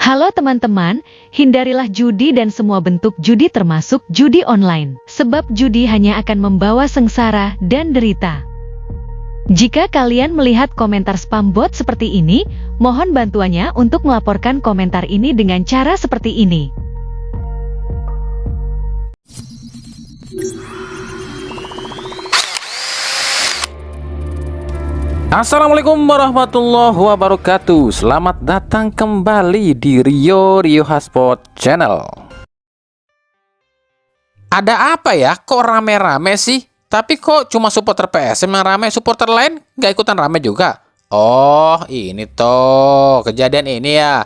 Halo teman-teman, hindarilah judi dan semua bentuk judi termasuk judi online. Sebab judi hanya akan membawa sengsara dan derita. Jika kalian melihat komentar spam bot seperti ini, mohon bantuannya untuk melaporkan komentar ini dengan cara seperti ini. Assalamualaikum warahmatullahi wabarakatuh. Selamat datang kembali di Rio Hotspot Channel. Ada apa ya? Kok rame-rame sih? Tapi kok cuma supporter PSM yang rame, supporter lain nggak ikutan rame juga? Oh, ini tuh kejadian ini ya.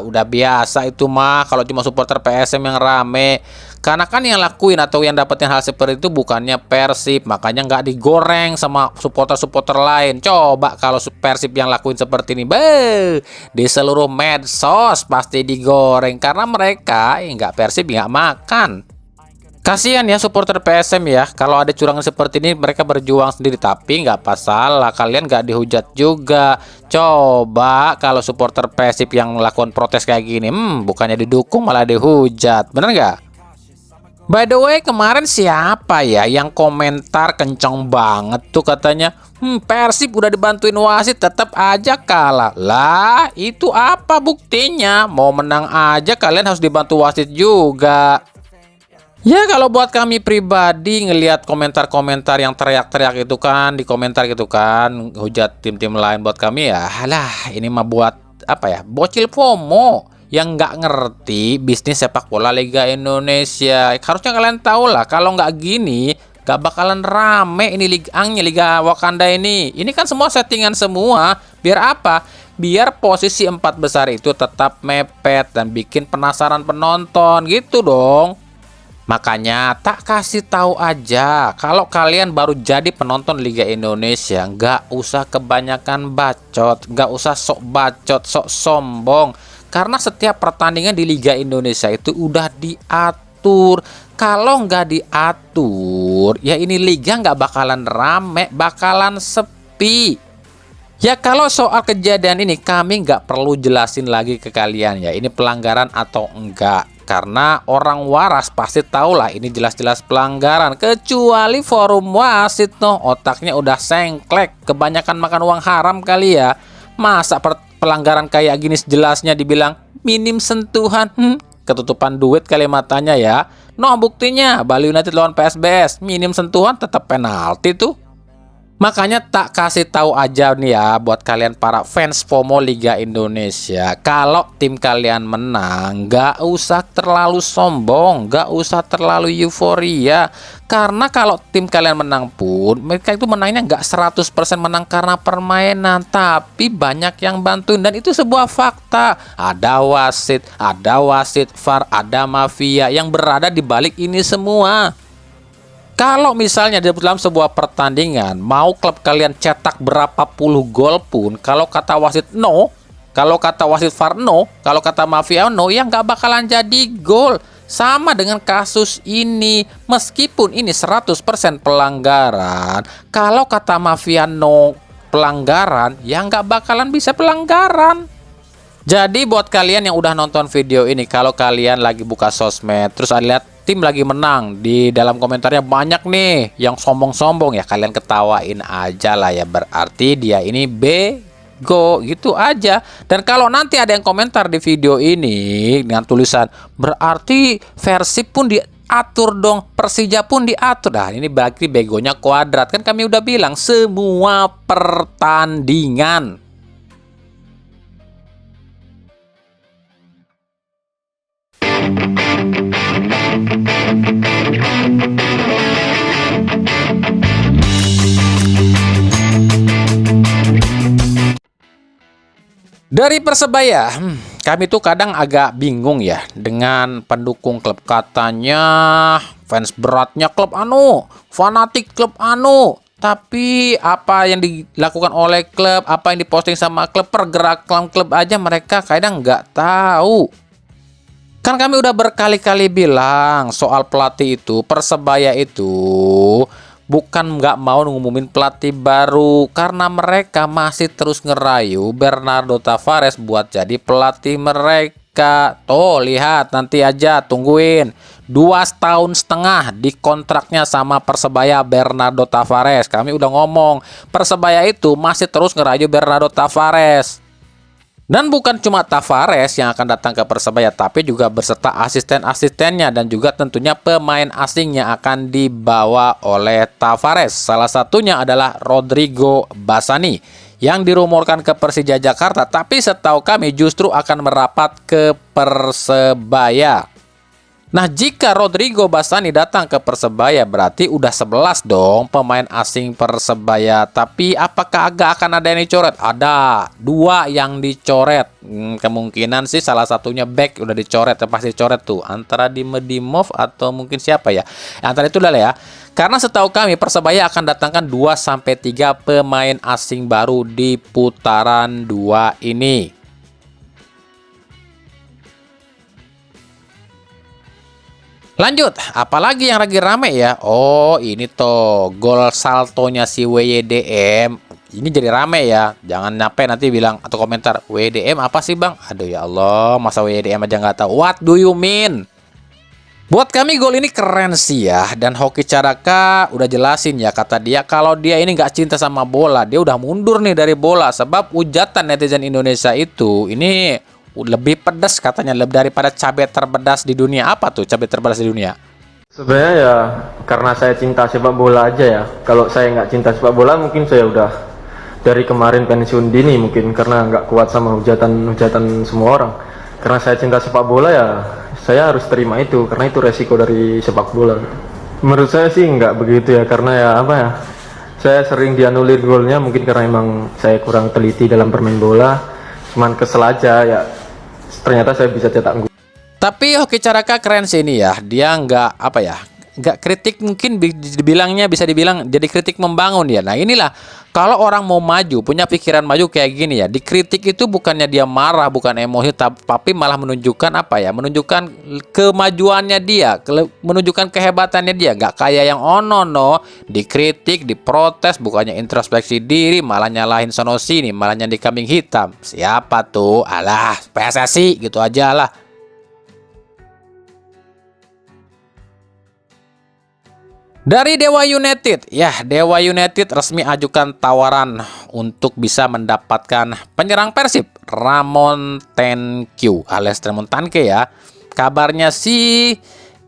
Udah biasa itu mah kalau cuma supporter PSM yang rame. Karena kan yang lakuin atau yang dapetin hal seperti itu bukannya Persib, makanya nggak digoreng sama supporter-supporter lain. Coba kalau Persib yang lakuin seperti ini, di seluruh medsos pasti digoreng karena mereka nggak Persib nggak makan. Kasihan ya supporter PSM ya, kalau ada curangan seperti ini mereka berjuang sendiri, tapi nggak masalah, kalian nggak dihujat juga. Coba kalau supporter Persib yang melakukan protes kayak gini, bukannya didukung malah dihujat, bener nggak? By the way, kemarin siapa ya yang komentar kenceng banget tuh katanya, Persib udah dibantuin wasit tetap aja kalah. Lah, itu apa buktinya? Mau menang aja kalian harus dibantu wasit juga. Ya kalau buat kami pribadi ngelihat komentar-komentar yang teriak-teriak itu kan, di komentar gitu kan, hujat tim-tim lain, buat kami ya, alah ini mah buat apa ya, bocil FOMO yang nggak ngerti bisnis sepak bola Liga Indonesia. Harusnya kalian tahu lah, kalau nggak gini nggak bakalan rame ini Liga Wakanda ini. Ini kan semua settingan semua. Biar apa? Biar posisi 4 besar itu tetap mepet dan bikin penasaran penonton gitu dong. Makanya tak kasih tahu aja, kalau kalian baru jadi penonton Liga Indonesia, nggak usah kebanyakan bacot, nggak usah sok bacot, sok sombong. Karena setiap pertandingan di Liga Indonesia itu udah diatur. Kalau nggak diatur, ya ini liga nggak bakalan rame, bakalan sepi. Ya kalau soal kejadian ini kami nggak perlu jelasin lagi ke kalian ya, ini pelanggaran atau enggak. Karena orang waras pasti tahu lah ini jelas-jelas pelanggaran. Kecuali forum wasit noh, otaknya udah sengklek, kebanyakan makan uang haram kali ya. Masa pelanggaran kayak gini jelasnya dibilang minim sentuhan, ketutupan duit kali matanya ya. Noh buktinya Bali United lawan PSBS, minim sentuhan tetap penalti tuh. Makanya tak kasih tahu aja nih ya buat kalian para fans FOMO Liga Indonesia, kalau tim kalian menang nggak usah terlalu sombong, nggak usah terlalu euforia. Karena kalau tim kalian menang pun mereka itu menangnya nggak 100% menang karena permainan, tapi banyak yang bantuin dan itu sebuah fakta. Ada wasit VAR, ada mafia yang berada di balik ini semua. Kalau misalnya dalam sebuah pertandingan mau klub kalian cetak berapa puluh gol pun, kalau kata wasit no, kalau kata wasit VAR no, kalau kata mafia no, ya nggak bakalan jadi gol. Sama dengan kasus ini, meskipun ini 100% pelanggaran, kalau kata mafia no pelanggaran, ya nggak bakalan bisa pelanggaran. Jadi buat kalian yang udah nonton video ini, kalau kalian lagi buka sosmed terus ada lihat tim lagi menang, di dalam komentarnya banyak nih yang sombong-sombong, ya kalian ketawain aja lah ya, berarti dia ini bego gitu aja. Dan kalau nanti ada yang komentar di video ini dengan tulisan berarti Persib pun diatur dong, Persija pun diatur, nah ini berarti begonya kuadrat. Kan kami udah bilang semua pertandingan. Dari Persebaya, kami tuh kadang agak bingung ya dengan pendukung klub. Katanya fans beratnya klub anu, fanatik klub anu. Tapi apa yang dilakukan oleh klub, apa yang diposting sama klub, pergerakan klub aja mereka kadang nggak tahu. Kan kami udah berkali-kali bilang soal pelatih itu, Persebaya itu bukan nggak mau ngumumin pelatih baru, karena mereka masih terus ngerayu Bernardo Tavares buat jadi pelatih mereka. Tuh lihat, nanti aja tungguin 2,5 tahun di kontraknya sama Persebaya Bernardo Tavares. Kami udah ngomong, Persebaya itu masih terus ngerayu Bernardo Tavares. Dan bukan cuma Tavares yang akan datang ke Persebaya, tapi juga berserta asisten-asistennya dan juga tentunya pemain asing yang akan dibawa oleh Tavares. Salah satunya adalah Rodrigo Basani yang dirumorkan ke Persija Jakarta, tapi setahu kami justru akan merapat ke Persebaya. Nah, jika Rodrigo Basani datang ke Persebaya berarti udah 11 dong pemain asing Persebaya. Tapi apakah akan ada yang dicoret? Ada 2 yang dicoret. Kemungkinan sih salah satunya back udah dicoret, pasti dicoret tuh. Antara Dimedimov atau mungkin siapa ya? Antara itu udah lah ya. Karena setahu kami Persebaya akan datangkan 2-3 pemain asing baru di putaran 2 ini. Lanjut, apalagi yang lagi rame ya? Oh, ini tuh gol saltonya si WYDM. Ini jadi rame ya. Jangan nyampe nanti bilang atau komentar, WYDM apa sih bang? Aduh ya Allah, masa WYDM aja nggak tahu. What do you mean? Buat kami gol ini keren sih ya. Dan Hoki Caraka udah jelasin ya, kata dia kalau dia ini nggak cinta sama bola, dia udah mundur nih dari bola. Sebab ujatan netizen Indonesia itu ini lebih pedas katanya, lebih daripada cabai terpedas di dunia. Apa tuh cabai terpedas di dunia? Sebenarnya ya karena saya cinta sepak bola aja ya. Kalau saya nggak cinta sepak bola mungkin saya udah dari kemarin pensiun dini mungkin, karena nggak kuat sama hujatan semua orang. Karena saya cinta sepak bola ya saya harus terima itu, karena itu resiko dari sepak bola. Menurut saya sih nggak begitu ya, karena ya apa ya, saya sering dianulir golnya mungkin karena emang saya kurang teliti dalam bermain bola. Cuman kesel aja ya, ternyata saya bisa cetak gol. Tapi Hoki Caraka keren sih ini ya. Dia nggak apa ya, nggak kritik, mungkin dibilangnya bisa dibilang jadi kritik membangun ya. Nah inilah kalau orang mau maju, punya pikiran maju kayak gini ya. Dikritik itu bukannya dia marah, bukan emosi, tapi malah menunjukkan apa ya? Menunjukkan kemajuannya dia, menunjukkan kehebatannya dia. Nggak kayak yang no dikritik, diprotes, bukannya introspeksi diri, malah nyalahin sono sini, malah nyandi kambing hitam. Siapa tuh? Alah, PSSI gitu aja lah. Dari Dewa United, ya Dewa United resmi ajukan tawaran untuk bisa mendapatkan penyerang Persib, Ramon Tenkyu alias Ramon Tanke ya. Kabarnya sih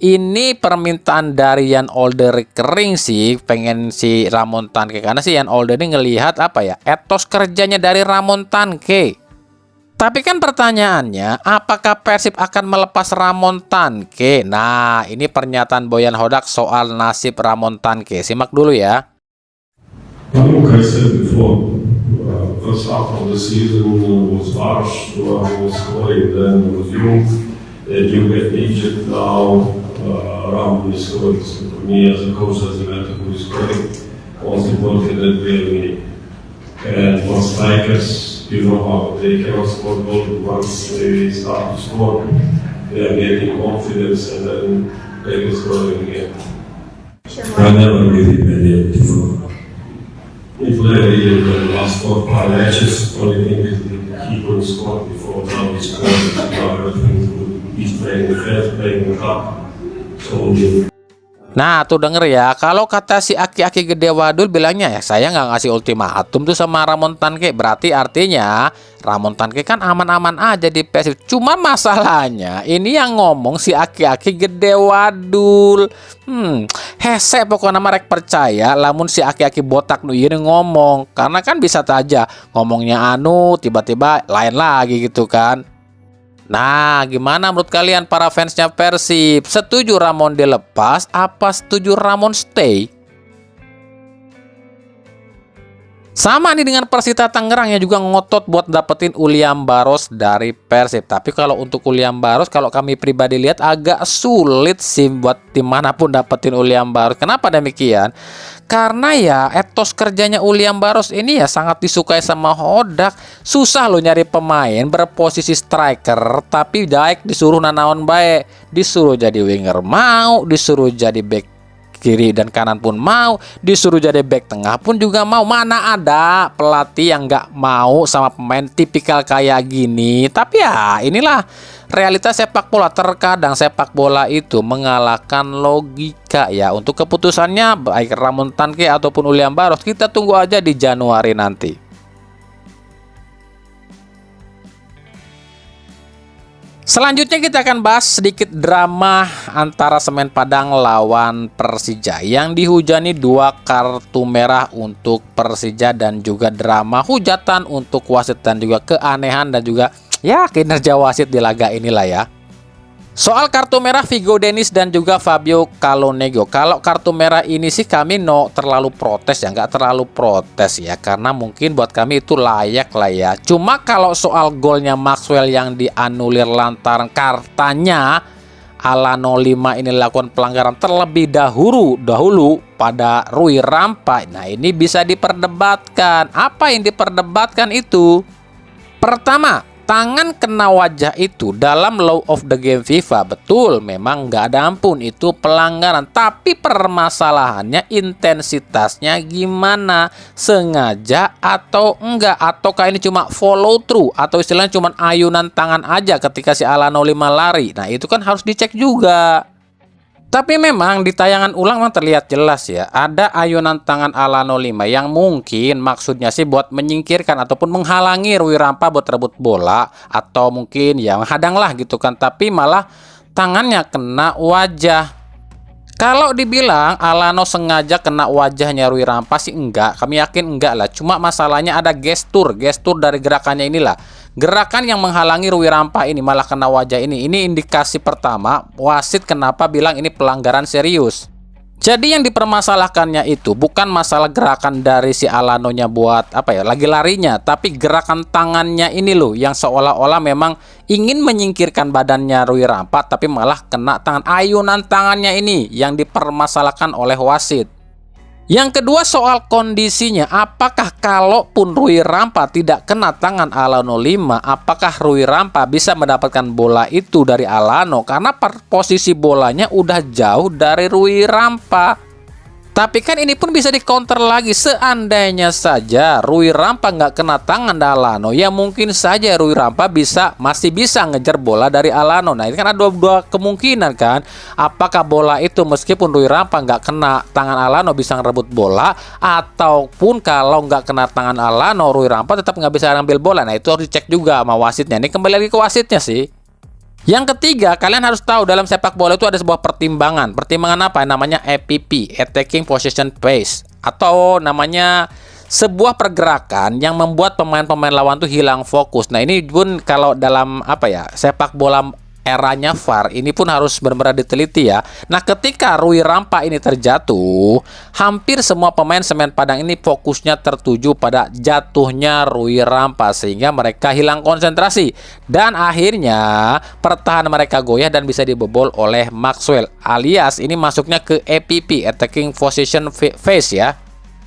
ini permintaan dari Jan Older kering sih, pengen si Ramon Tanke, karena si Jan Older ini ngelihat apa ya, etos kerjanya dari Ramon Tanke. Tapi kan pertanyaannya, apakah Persib akan melepas Ramon Tanke? Nah, ini pernyataan Boyan Hodak soal nasib Ramon Tanke. Simak dulu ya. Like I said before, first half of the season was harsh, was scoring, then was you, and you get Egypt now, Ramon is scoring. So for me as a coach, doesn't matter who is scoring, most important that we are winning. And for strikers, you know how they cannot score goal once they start to score. They are getting confidence and then they are scoring again. I never really believed before. We played in the last 4-5 matches, only thing is he couldn't score before, now he scores. Now he's playing the first, playing the cup. So Nah tuh denger ya, kalau kata si aki-aki gede wadul bilangnya ya saya nggak ngasih ultimatum tuh sama Ramon Tanke, berarti artinya Ramon Tanke kan aman-aman aja di Persib. Cuma masalahnya ini yang ngomong si aki-aki gede wadul. Hese pokoknya mereka percaya lamun si aki-aki botak nu ini ngomong, karena kan bisa saja ngomongnya anu tiba-tiba lain lagi gitu kan. Nah, gimana menurut kalian para fansnya Persib? Setuju Ramon dilepas apa setuju Ramon stay? Sama nih dengan Persita Tangerang yang juga ngotot buat dapetin Uliam Baros dari Persib. Tapi kalau untuk Uliam Baros, kalau kami pribadi lihat agak sulit sih buat tim manapun dapetin Uliam Baros. Kenapa demikian? Karena ya etos kerjanya Uliam Baros ini ya sangat disukai sama Hodak. Susah lo nyari pemain berposisi striker tapi baik disuruh nanaon baik, disuruh jadi winger mau, disuruh jadi back kiri dan kanan pun mau, disuruh jadi back tengah pun juga mau. Mana ada pelatih yang nggak mau sama pemain tipikal kayak gini. Tapi ya inilah realitas sepak bola. Terkadang sepak bola itu mengalahkan logika ya. Untuk keputusannya baik Ramon Tanque ataupun William Barros, kita tunggu aja di Januari nanti. Selanjutnya kita akan bahas sedikit drama antara Semen Padang lawan Persija yang dihujani 2 kartu merah untuk Persija dan juga drama hujatan untuk wasit dan juga keanehan dan juga ya kinerja wasit di laga inilah ya. Soal kartu merah Vigo Dennis dan juga Fabio Calonego. Kalau kartu merah ini sih kami terlalu protes ya, nggak terlalu protes ya, karena mungkin buat kami itu layak lah ya. Cuma kalau soal golnya Maxwell yang dianulir lantaran kartanya Alano 5 ini lakukan pelanggaran terlebih dahulu pada Rui Rampa. Nah ini bisa diperdebatkan. Apa yang diperdebatkan itu? Pertama, tangan kena wajah itu dalam law of the game FIFA betul, memang nggak ada ampun, itu pelanggaran. Tapi permasalahannya intensitasnya gimana, sengaja atau enggak, ataukah ini cuma follow through atau istilahnya cuma ayunan tangan aja ketika si Alano 5 lari. Nah itu kan harus dicek juga. Tapi memang di tayangan ulang memang terlihat jelas ya, ada ayunan tangan Alano 5 yang mungkin maksudnya sih buat menyingkirkan ataupun menghalangi Rui Rampa buat rebut bola, atau mungkin ya menghadang lah gitu kan, tapi malah tangannya kena wajah. Kalau dibilang Alano sengaja kena wajahnya Rui Rampa sih enggak, kami yakin enggak lah. Cuma masalahnya ada gestur dari gerakannya inilah. Gerakan yang menghalangi Rui Rampa ini malah kena wajah ini. Ini indikasi pertama wasit kenapa bilang ini pelanggaran serius. Jadi yang dipermasalahkannya itu bukan masalah gerakan dari si Alanonya buat apa ya, lagi larinya, tapi gerakan tangannya ini loh yang seolah-olah memang ingin menyingkirkan badannya Rui Rampa, tapi malah kena tangan, ayunan tangannya ini yang dipermasalahkan oleh wasit. Yang kedua soal kondisinya, apakah kalaupun Rui Rampa tidak kena tangan Alano 5, apakah Rui Rampa bisa mendapatkan bola itu dari Alano? Karena posisi bolanya udah jauh dari Rui Rampa. Tapi kan ini pun bisa dicounter lagi, seandainya saja Rui Rampa nggak kena tangan Alano, ya mungkin saja Rui Rampa masih bisa ngejar bola dari Alano. Nah ini kan ada dua kemungkinan kan, apakah bola itu meskipun Rui Rampa nggak kena tangan Alano bisa ngerebut bola, ataupun kalau nggak kena tangan Alano Rui Rampa tetap nggak bisa ngambil bola. Nah itu harus dicek juga sama wasitnya. Ini kembali lagi ke wasitnya sih. Yang ketiga, kalian harus tahu dalam sepak bola itu ada sebuah pertimbangan. Pertimbangan apa? Namanya APP, Attacking Possession Pace, atau namanya sebuah pergerakan yang membuat pemain-pemain lawan tuh hilang fokus. Nah, ini pun kalau dalam apa ya, sepak bola eranya VAR ini pun harus benar-benar diteliti ya. Nah ketika Rui Rampa ini terjatuh, hampir semua pemain Semen Padang ini fokusnya tertuju pada jatuhnya Rui Rampa, sehingga mereka hilang konsentrasi dan akhirnya pertahanan mereka goyah dan bisa dibobol oleh Maxwell, alias ini masuknya ke APP, Attacking Possession Phase ya.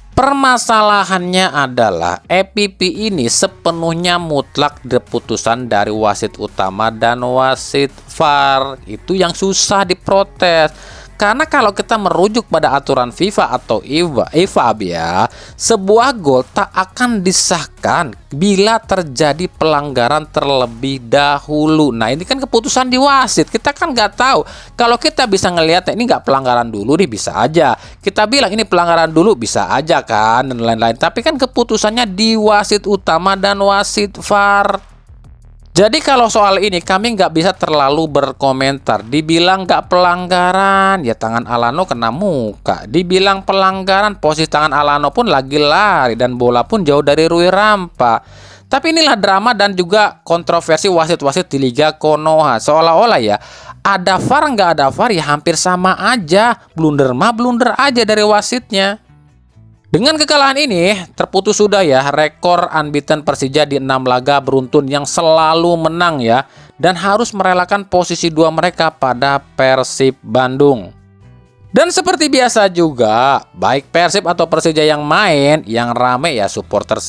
Permasalahannya adalah APP ini sepenuhnya mutlak keputusan dari wasit utama dan wasit VAR. Itu yang susah diprotes. Karena kalau kita merujuk pada aturan FIFA atau IFAB ya, sebuah gol tak akan disahkan bila terjadi pelanggaran terlebih dahulu. Nah ini kan keputusan di wasit, kita kan nggak tahu. Kalau kita bisa ngelihat ini nggak pelanggaran dulu nih, bisa aja kita bilang ini pelanggaran dulu, bisa aja kan, dan lain-lain. Tapi kan keputusannya di wasit utama dan wasit VAR. Jadi kalau soal ini kami nggak bisa terlalu berkomentar. Dibilang nggak pelanggaran, ya tangan Alano kena muka. Dibilang pelanggaran, posisi tangan Alano pun lagi lari dan bola pun jauh dari Rui Rampa. Tapi inilah drama dan juga kontroversi wasit-wasit di Liga Konoha. Seolah-olah ya, ada VAR nggak ada VAR ya hampir sama aja. Blunder mah blunder aja dari wasitnya. Dengan kekalahan ini, terputus sudah ya rekor unbeaten Persija di 6 laga beruntun yang selalu menang ya. Dan harus merelakan posisi 2 mereka pada Persib Bandung. Dan seperti biasa juga, baik Persib atau Persija yang main, yang rame ya supporter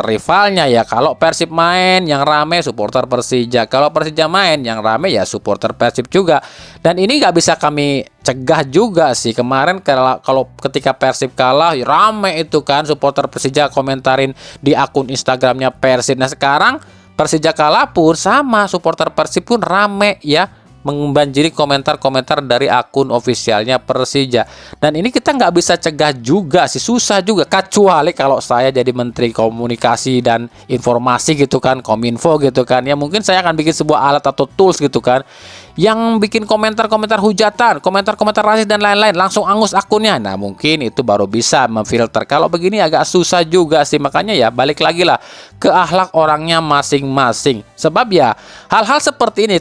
rivalnya ya. Kalau Persib main, yang rame supporter Persija. Kalau Persija main, yang rame ya supporter Persib juga. Dan ini nggak bisa kami cegah juga sih. Kemarin kalau ketika Persib kalah rame itu kan supporter Persija komentarin di akun Instagramnya Persib. Nah sekarang Persija kalah pun sama, supporter Persib pun rame ya membanjiri komentar-komentar dari akun ofisialnya Persija. Dan ini kita nggak bisa cegah juga sih, susah juga. Kecuali kalau saya jadi Menteri Komunikasi dan Informasi gitu kan, Kominfo gitu kan, ya mungkin saya akan bikin sebuah alat atau tools gitu kan, yang bikin komentar-komentar hujatan, komentar-komentar rasis dan lain-lain, langsung angus akunnya. Nah mungkin itu baru bisa memfilter. Kalau begini agak susah juga sih. Makanya ya balik lagi lah ke akhlak orangnya masing-masing. Sebab ya hal-hal seperti ini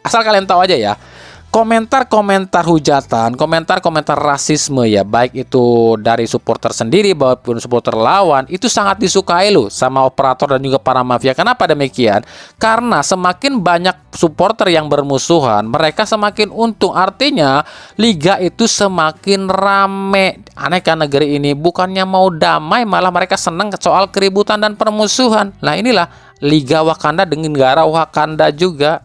asal kalian tahu aja ya, komentar-komentar hujatan, komentar-komentar rasisme ya, baik itu dari supporter sendiri maupun supporter lawan, itu sangat disukai loh sama operator dan juga para mafia. Kenapa demikian? Karena semakin banyak supporter yang bermusuhan, mereka semakin untung. Artinya liga itu semakin rame. Aneh kan negeri ini, bukannya mau damai malah mereka seneng soal keributan dan permusuhan. Nah inilah Liga Wakanda dengan negara Wakanda juga.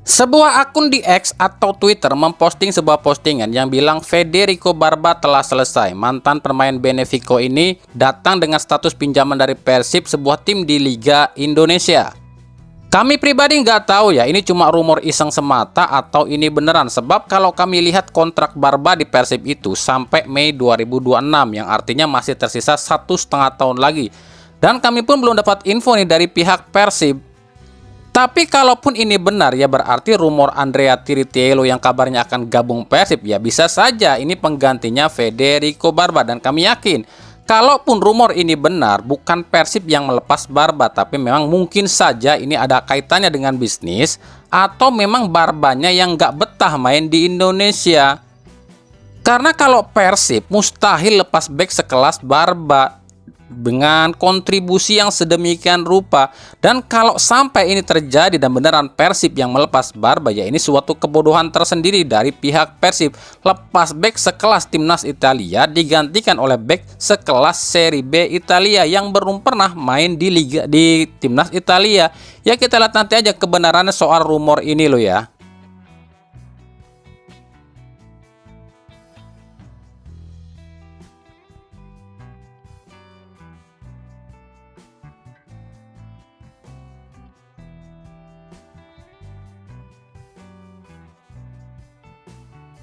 Sebuah akun di X atau Twitter memposting sebuah postingan yang bilang Federico Barba telah selesai. Mantan pemain Benfica ini datang dengan status pinjaman dari Persib, sebuah tim di Liga Indonesia. Kami pribadi nggak tahu ya, ini cuma rumor iseng semata atau ini beneran. Sebab kalau kami lihat kontrak Barba di Persib itu sampai Mei 2026, yang artinya masih tersisa 1,5 tahun lagi. Dan kami pun belum dapat info nih dari pihak Persib. Tapi kalaupun ini benar ya, berarti rumor Andrea Tiritiello yang kabarnya akan gabung Persib ya bisa saja ini penggantinya Federico Barba. Dan kami yakin kalaupun rumor ini benar, bukan Persib yang melepas Barba, tapi memang mungkin saja ini ada kaitannya dengan bisnis, atau memang Barbanya yang nggak betah main di Indonesia. Karena kalau Persib mustahil lepas bek sekelas Barba dengan kontribusi yang sedemikian rupa. Dan kalau sampai ini terjadi dan beneran Persib yang melepas Barba, ya ini suatu kebodohan tersendiri dari pihak Persib. Lepas bek sekelas timnas Italia digantikan oleh bek sekelas Serie B Italia yang belum pernah main di timnas Italia. Ya kita lihat nanti aja kebenarannya soal rumor ini loh ya.